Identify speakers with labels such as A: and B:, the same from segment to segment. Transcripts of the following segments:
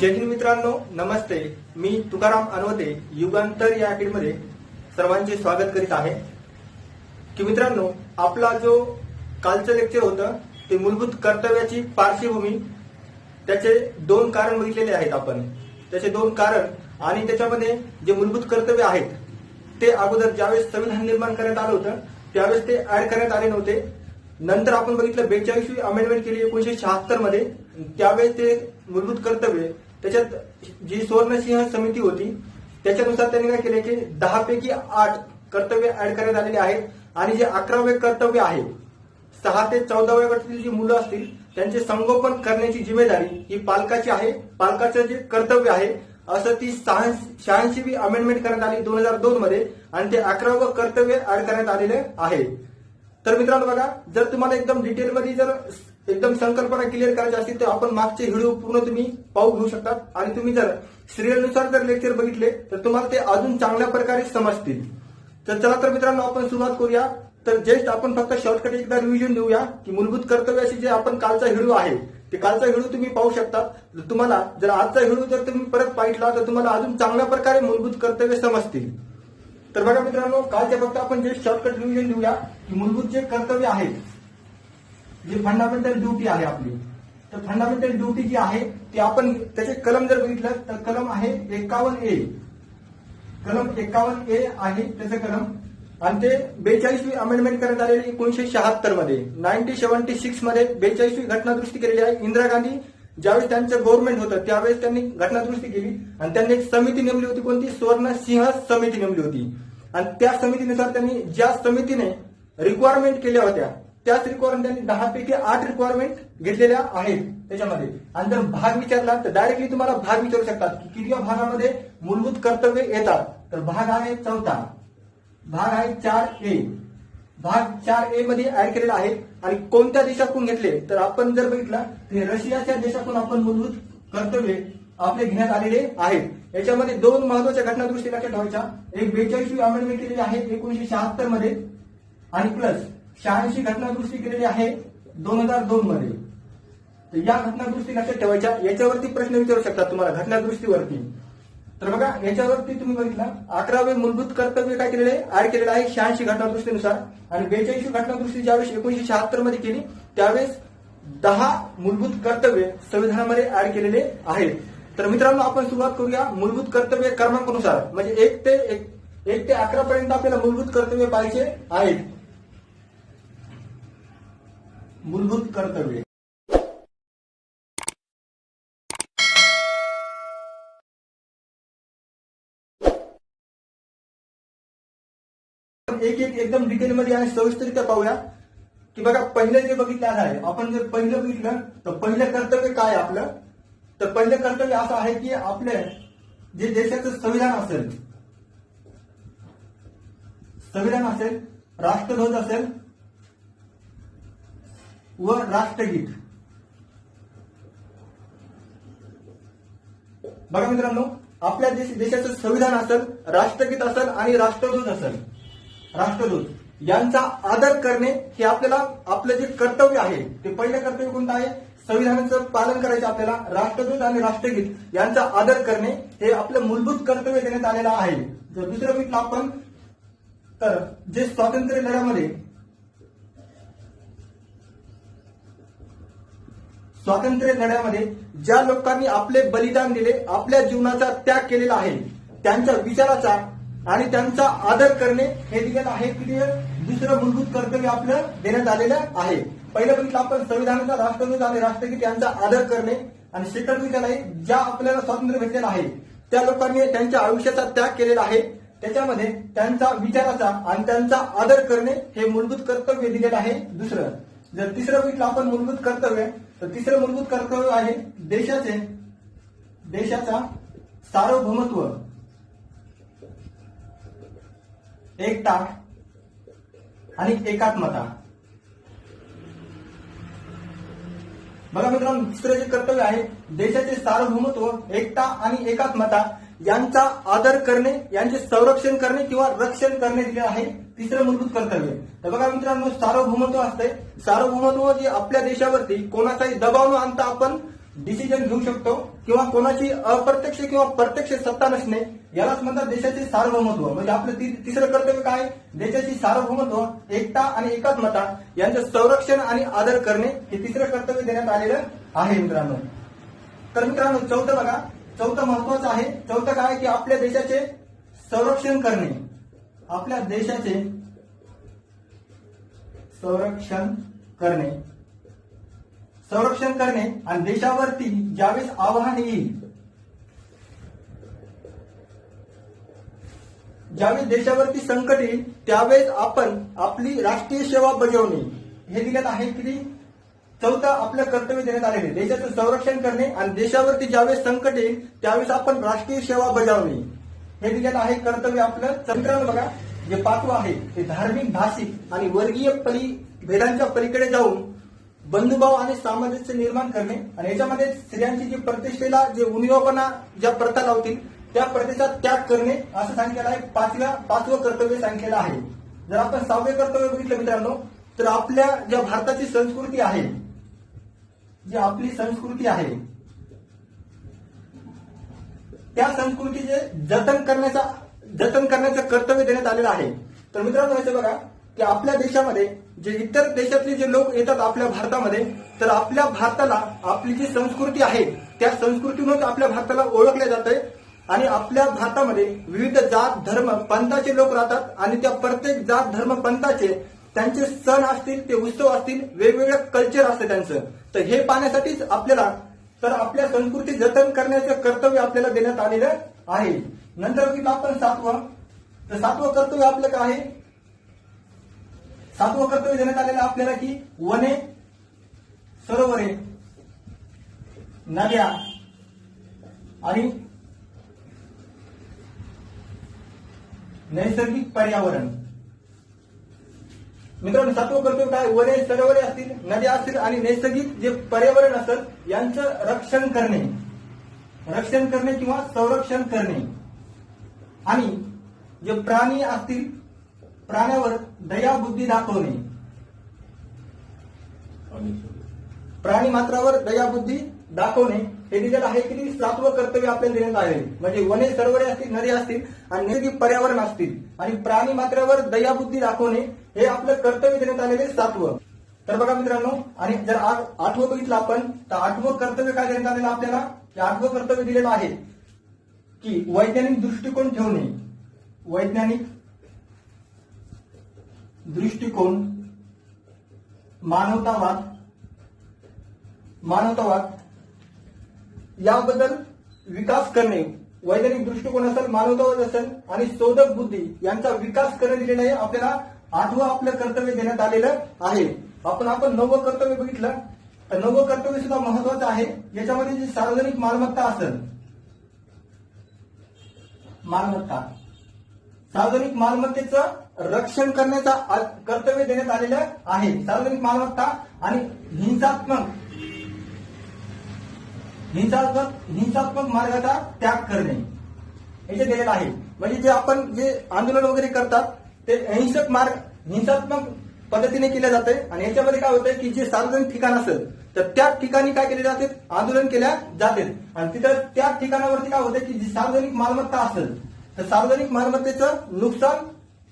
A: जय हिंद मित्रांनो, नमस्ते. मी तुकाराम अनवते युगांतर या अकॅडमीमध्ये सर्वांचे स्वागत करीत आहे. की मित्रांनो, आपला जो कालचं लेक्चर होतं ते मूलभूत कर्तव्याची पार्श्वभूमी, त्याचे दोन कारण बघितलेले आहेत आपण. त्याचे दोन कारण आणि त्याच्यामध्ये जे मूलभूत कर्तव्य आहेत ते अगोदर ज्यावेळेस संविधान निर्माण करण्यात आलं होतं त्यावेळेस ते ऍड करण्यात आले नव्हते. नंतर आपण बघितलं 42वी अमेंडमेंट केली 1976 मध्ये. त्यावेळेस ते मूलभूत कर्तव्य त्याच्यात जी सुवर्णसिंह समिती होती त्याच्यानुसार त्यांनी काय केले की 10 पैकी 8 कर्तव्य ऍड करण्यात आलेले आहेत. आणि जे 11वे कर्तव्य आहे 6 ते 14व्या गटातील जी मुलं असतील त्यांचे संगोपन करण्याची जिम्मेदारी ही पालकाची आहे. पालकाचं जे कर्तव्य आहे असं ती 86वी अमेंडमेंट करण्यात आली 2002 मध्ये आणि ते 11वं कर्तव्य ऍड करण्यात आलेले आहे. तर मित्रांनो बघा, जर तुम्हाला एकदम डिटेलमध्ये जर एकदम संकल्पना क्लिअर करायची असतील तर आपण मागचे व्हिडिओ पूर्ण तुम्ही पाहू घेऊ शकतात. आणि तुम्ही जर सिरियलनुसार जर लेक्चर बघितले तर तुम्हाला ते अजून चांगल्या प्रकारे समजतील. तर चला तर मित्रांनो आपण सुरुवात करूया. तर जस्ट आपण फक्त शॉर्टकट एकदा रिव्हिजन देऊया की मूलभूत कर्तव्याशी जे आपण कालचा व्हिडिओ आहे ते कालचा व्हिडिओ तुम्ही पाहू शकता. तुम्हाला जर आजचा व्हिडिओ जर तुम्ही परत पाहिला तर तुम्हाला अजून चांगल्या प्रकारे मूलभूत कर्तव्य समजतील. तर बघा मित्रांनो, कालच्या फक्त आपण जे शॉर्टकट रिव्हिजन देऊया की मूलभूत जे कर्तव्य आहेत, जे फंडामेंटल ड्युटी आहे आपली, तर फंडामेंटल ड्युटी जी आहे ती आपण त्याचे कलम जर बघितलं तर कलम आहे 51A. कलम 51A आहे त्याचं कलम. आणि ते 42वी अमेंडमेंट करण्यात आलेली 1976 मध्ये. 1976 मध्ये 42वी घटनादुरुस्ती केलेली आहे. इंदिरा गांधी ज्यावेळेस त्यांचं गव्हर्नमेंट होतं त्यावेळेस त्यांनी घटनादुरुस्ती केली आणि त्यांनी एक समिती नेमली होती. कोणती? सुवर्णसिंह समिती नेमली होती. आणि त्या समितीनुसार त्यांनी ज्या समितीने रिक्वायरमेंट केल्या होत्या त्याच रिक्वायरमेंट त्यांनी 10 पैकी 8 रिक्वायरमेंट घेतलेल्या आहेत त्याच्यामध्ये. आणि जर भाग विचारला तर डायरेक्टली तुम्हाला भाग विचारू शकतात की किती भागामध्ये मूलभूत कर्तव्य येतात. तर भाग आहे 4था. भाग आहे 4A. भाग 4A मध्ये ऍड केलेला आहे. आणि कोणत्या देशातून घेतले तर आपण जर बघितलं तर रशियाच्या देशातून आपण मूलभूत कर्तव्य आपले घेण्यात आलेले आहेत. याच्यामध्ये दोन महत्वाच्या घटनादुरुस्ती लक्षात ठेवायच्या. एक 42वी अमेंडमेंट केलेली आहे 1976 मध्ये आणि प्लस 86 घटनादुरुस्ती केलेली आहे 2002 मध्ये. तर या घटनादुरुस्ती लक्षात ठेवायच्या. याच्यावरती प्रश्न विचारू शकतात तुम्हाला घटनादुरुस्तीवरती. तर बघा याच्यावरती तुम्ही बघितलं 11वे मूलभूत कर्तव्य काय केलेले ऍड केलेलं आहे 86 घटनादुरुस्तीनुसार. आणि 42वी घटनादुरुस्ती ज्यावेळेस 1976 मध्ये केली त्यावेळेस 10 मूलभूत कर्तव्य संविधानामध्ये ऍड केलेले आहेत. तर मित्रांनो आपण सुरुवात करूया मूलभूत कर्तव्य क्रमांकानुसार. म्हणजे 1 ते 11 पर्यंत आपल्याला मूलभूत कर्तव्य पाहिजे आहेत. मूलभूत कर्तव्य एक एकदम डिटेलमध्ये आणि सविस्तररित्या पाहूया की बघा पहिलं जे बघितलं आहे आपण जर पहिलं बघितलं तर पहिलं कर्तव्य काय आपलं. तर पहिलं कर्तव्य असं आहे की आपल्या जे देशाचं संविधान असेल, राष्ट्रध्वज असेल व राष्ट्रगीत. बघा मित्रांनो, आपल्या देशाचं संविधान असेल, राष्ट्रगीत असेल आणि राष्ट्रध्वज असेल, राष्ट्रध्वज यांचा आदर करणे हे आपल्याला आपलं जे कर्तव्य आहे ते पहिलं कर्तव्य कोणतं आहे? संविधानाचं पालन करायचं आपल्याला. राष्ट्रध्वज आणि राष्ट्रगीत यांचा आदर करणे हे आपलं मूलभूत कर्तव्य देण्यात आलेलं आहे. जर दुसरं बघितलं आपण तर जे स्वातंत्र्य लढ्यामध्ये ज्या लोकांनी आपले बलिदान दिले, आपल्या जीवनाचा त्याग केलेला आहे त्यांच्या विचाराचा आणि त्यांचा आदर करणे हे दिलेलं आहे की दुसरं मूलभूत कर्तव्य आपलं देण्यात आलेलं आहे. पहिलं बघितलं आपण संविधानाचा, राष्ट्रध्वज आणि राष्ट्रगीत यांचा आदर करणे. आणि सेकंड बघितलं आहे ज्या आपल्याला स्वातंत्र्य भेटलेलं आहे त्या लोकांनी त्यांच्या आयुष्याचा त्याग केलेला आहे त्याच्यामध्ये त्यांचा विचाराचा आणि त्यांचा आदर करणे हे मूलभूत कर्तव्य दिलेलं आहे दुसरं. जर तिसरं बघितलं आपण मूलभूत कर्तव्य तर तिसरं मूलभूत कर्तव्य आहे देशाचा सार्वभौमत्व, एकता आणि एकात्मता. बघा मित्रांनो, तिसरं जे कर्तव्य आहे देशाचे सार्वभौमत्व, एकता आणि एकात्मता यांचा आदर करणे, यांचे संरक्षण करणे किंवा रक्षण करणे दिले आहे तिसरं मूलभूत कर्तव्य. तर बघा मित्रांनो, सार्वभौमत्व असते. सार्वभौमत्व जे आपल्या देशावरती कोणाचाही दबाव न आणता आपण डिसिजन घेऊ शकतो किंवा कोणाची अप्रत्यक्ष किंवा प्रत्यक्ष सत्ता नसणे यालाच म्हणतात देशाचे सार्वभौमत्व. म्हणजे आपलं तिसरं कर्तव्य काय? देशाची सार्वभौमत्व, एकता आणि एकात्मता यांचं संरक्षण आणि आदर करणे हे तिसरं कर्तव्य देण्यात आलेलं आहे मित्रांनो. तर मित्रांनो चौथं बघा, चौथं महत्वाचं आहे. चौथं काय की आपल्या देशाचे संरक्षण करणे. आपल्या देशाचे संरक्षण करणे आणि देशावरती ज्यावेळेस आव्हान येईल, ज्यावेळेस देशावरती संकट येईल त्यावेळेस आपण आपली राष्ट्रीय सेवा बजावणे हे दिलेलं आहे. की चौथं आपलं कर्तव्य देण्यात आलेले देशाचं संरक्षण करणे आणि देशावरती ज्यावेळेस संकट येईल त्यावेळेस आपण राष्ट्रीय सेवा बजावणे हे दिलेलं आहे कर्तव्य आपलं. मित्रांनो बघा, जे पाचवं आहे ते धार्मिक, भाषिक आणि वर्गीय भेदांच्या पलीकडे जाऊन बंधुभाव आणि सामंजस्य निर्माण करणे. आणि याच्यामध्ये स्त्रियांची जी प्रतिष्ठेला जे उणीवापणा ज्या प्रथा लावतील त्या प्रथेचा त्याग करणे असं सांगितलेलं आहे. पाचवं कर्तव्य सांगितलेलं आहे. जर आपण 6वे कर्तव्य बघितलं मित्रांनो तर आपल्या ज्या भारताची संस्कृती आहे, जी आपली संस्कृती आहे त्या संस्कृतीचे जतन करण्याचं कर्तव्य देण्यात आलेलं आहे. तर मित्रांनो याचं बघा की आपल्या देशामध्ये जे इतर देशातले जे लोक येतात आपल्या भारतामध्ये, तर आपल्या भारताला आपली जी संस्कृती आहे त्या संस्कृतीनंच आपल्या भारताला ओळखले जाते. आणि आपल्या भारतामध्ये विविध जात, धर्म, पंथाचे लोक राहतात आणि त्या प्रत्येक जात, धर्म, पंथाचे त्यांचे सण असतील, ते उत्सव असतील, वेगवेगळं कल्चर असतं त्यांचं. तर हे पाहण्यासाठीच आपल्या संस्कृती जतन करण्याचं कर्तव्य आपल्याला देण्यात आलेलं आहे. नंतर बघितलं आपण 7वं, तर 7वं कर्तव्य आपलं काय आहे? 7वं कर्तव्य देण्यात आलेलं आपल्याला की वने, सरोवरे, नद्या आणि नैसर्गिक पर्यावरण. मित्रांनो 7वं कर्तव्य काय? वने, सरोवरे असतील, नद्या असतील आणि नैसर्गिक जे पर्यावरण असेल यांचं रक्षण करणे किंवा संरक्षण करणे. आणि जे प्राणी असतील प्राण्यावर दया, बुद्धी दाखवणे. प्राणी मात्रावर दया, बुद्धी दाखवणे हे दिलेलं आहे. की 7वं कर्तव्य आपल्याला देण्यात आले. म्हणजे वने, सरोवरे असतील, नद्या असतील आणि नैसर्गिक पर्यावरण असतील आणि प्राणी मात्रावर दया, बुद्धी दाखवणे हे आपलं कर्तव्य देण्यात आलेले 7वं. तर बघा मित्रांनो, आणि जर 8वं बघितलं आपण तर 8वं कर्तव्य काय देण्यात आलेलं आपल्याला? 8वं कर्तव्य दिलेलं आहे की वैज्ञानिक दृष्टिकोन ठेवणे. वैज्ञानिक दृष्टिकोन, मानवतावाद याबद्दल विकास करणे. वैज्ञानिक दृष्टिकोन असेल, मानवतावाद असेल आणि शोधक बुद्धी यांचा विकास करणे दिलेला आहे. आपल्याला 8वं आपलं कर्तव्य देण्यात आलेलं आहे. आपण 9वं कर्तव्य बघितलं तर 9वं कर्तव्य सुद्धा महत्वाचं आहे. याच्यामध्ये जी सार्वजनिक मालमत्ता असेल, सार्वजनिक मालमत्तेचं रक्षण करण्याचा कर्तव्य देण्यात आलेलं आहे. सार्वजनिक मालमत्ता आणि हिंसात्मक मार्गाचा त्याग करणे हे जे दिलेलं आहे. म्हणजे जे आपण जे आंदोलन वगैरे करतात ते हिंसात्मक पद्धतीने केले जाते. आणि याच्यामध्ये काय होतंय की जे सार्वजनिक ठिकाण असेल तर त्या ठिकाणी काय केले जाते? आंदोलन केल्या जाते. आणि तिथं त्या ठिकाणावरती काय होतं की जी सार्वजनिक मालमत्ता असेल तर सार्वजनिक मालमत्तेचं नुकसान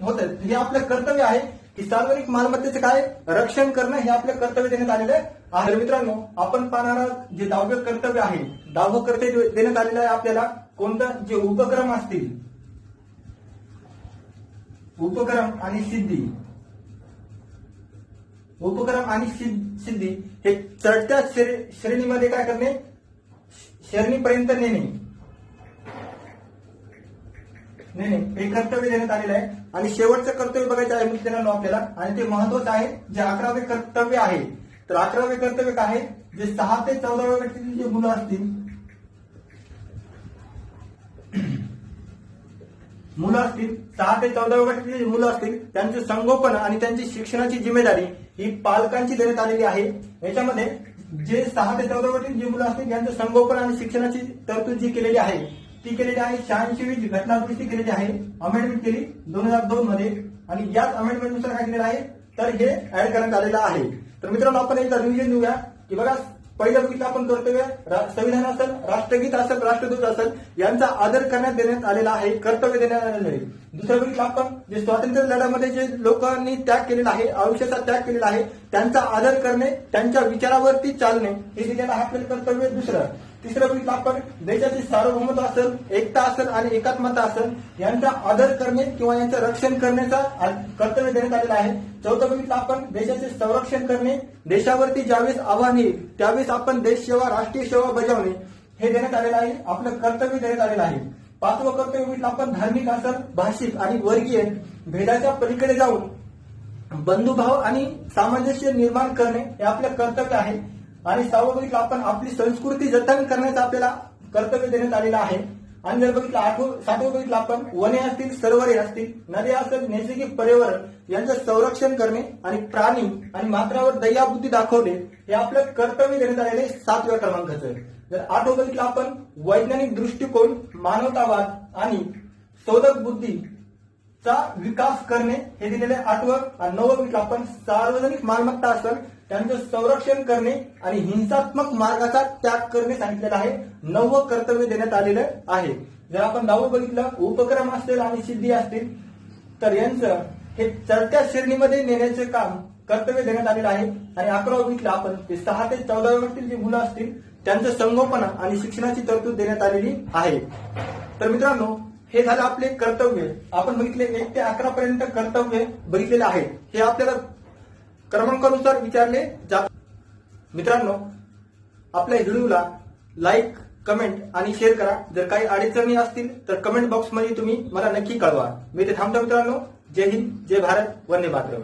A: होतं. हे आपलं कर्तव्य आहे की सार्वजनिक मालमत्तेचं काय रक्षण करणं हे आपलं कर्तव्य देण्यात आलेलं आहे. मित्रांनो आपण पाहणारा जे 10वं कर्तव्य आहे, 10वं कर्तव्य देण्यात आलेलं आहे आपल्याला कोणतं? जे उपक्रम असतील, उपक्रम आणि सिद्धी हे चढत्या श्रेणीमध्ये काय करणे? श्रेणीपर्यंत नेणे हे कर्तव्य देण्यात आलेलं आहे. आणि शेवटचं कर्तव्य बघायचं आहे मित्रांनो आपल्याला, आणि ते महत्वाचं आहे. जे 11वे कर्तव्य आहे, तर 11वे कर्तव्य काय आहे? जे 6 ते 14व्या वर्षातील जे मुलं असतील, 6 ते 14व्या वर्षातील जे मुलं असतील त्यांचे संगोपन आणि त्यांची शिक्षणाची जिम्मेदारी ही पालकांची देण्यात आलेली आहे. याच्यामध्ये जे 6 ते 14 वर्षातील जे मुलं असतील त्यांचं संगोपन आणि शिक्षणाची तरतूद जी केलेली आहे ती केलेली आहे. 86वी घटना दुरुस्ती केलेली आहे, अमेंडमेंट केली 2002 मध्ये. आणि याच अमेंडमेंटनुसार काय केलेलं आहे तर हे ऍड करण्यात आलेलं आहे. तर मित्रांनो आपण एकदा रिव्हिजन देऊया की बघा पहिलं बघितलं आपण कर्तव्य संविधान असेल, राष्ट्रगीत असेल, राष्ट्रध्वज असेल यांचा आदर करण्यात देण्यात आलेला आहे, कर्तव्य देण्यात आलेलं आहे. दुसरं बघितलं आपण जे स्वातंत्र्य लढ्यामध्ये जे लोकांनी त्याग केलेला आहे, आयुष्याचा त्याग केलेला आहे त्यांचा आदर करणे, त्यांच्या विचारावरती चालणे हे दिलेलं आहे आपलं कर्तव्य. दुसरं तिसरं बघितलं आपण देशाची सार्वभौमत्व असेल, एकता असेल आणि एकात्मता असेल यांचा आदर करणे किंवा यांचं रक्षण करण्याचा कर्तव्य देण्यात आलेलं आहे. चौथं बघितलं आपण देशाचे संरक्षण करणे, देशावरती ज्यावेळेस आव्हान येईल त्यावेळेस आपण देश सेवा, राष्ट्रीय सेवा बजावणे हे देण्यात आलेलं आहे, आपलं कर्तव्य देण्यात आलेलं आहे. पाचवं कर्तव्य बघितलं आपण धार्मिक असेल, भाषिक आणि वर्गीय भेदाच्या पलीकडे जाऊन बंधुभाव आणि सामंजस्य निर्माण करणे हे आपलं कर्तव्य आहे. आणि सहावं बघितलं आपण आपली संस्कृती जतन करण्याचं आपल्याला कर्तव्य देण्यात आलेलं आहे. आणि जर बघितलं सातवं बघितलं आपण वने असतील, सरोवरे असतील, नद्या असेल, नैसर्गिक पर्यावरण यांचं संरक्षण करणे आणि प्राणी आणि मात्रावर दयाबुद्धी दाखवणे हे आपलं कर्तव्य देण्यात आलेले 7व्या क्रमांकाचं. जर 8वं बघितलं आपण वैज्ञानिक दृष्टिकोन, मानवतावाद आणि शोधक बुद्धीचा विकास करणे हे दिलेले 8वं. आणि 9वं बघितलं आपण सार्वजनिक मालमत्ता असेल त्यांचं संरक्षण करणे आणि हिंसात्मक मार्गाचा त्याग करणे सांगितलेलं आहे, 9वं कर्तव्य देण्यात आलेलं आहे. जर आपण 10वं बघितलं उपक्रम असतील आणि सिद्धी असतील तर यांचं हे चढत्या श्रेणीमध्ये नेण्याचे काम कर्तव्य देण्यात आलेलं आहे. आणि 11वं बघितलं आपण ते 6 ते 14 वर्षातील जे मुलं असतील त्यांचं संगोपन आणि शिक्षणाची तरतूद देण्यात आलेली आहे. तर मित्रांनो हे झालं आपले कर्तव्य. आपण बघितले 1 ते 11 पर्यंत कर्तव्य बघितलेले आहेत. हे आपल्याला क्रमांकानुसार विचारले जातात. मित्रांनो आपल्या व्हिडिओला लाईक, कमेंट आणि शेअर करा. जर काही अडचणी असतील तर कमेंट बॉक्समध्ये तुम्ही मला नक्की कळवा. मी ते थांबतो मित्रांनो. जय हिंद, जय भारत, वंदे मातरम.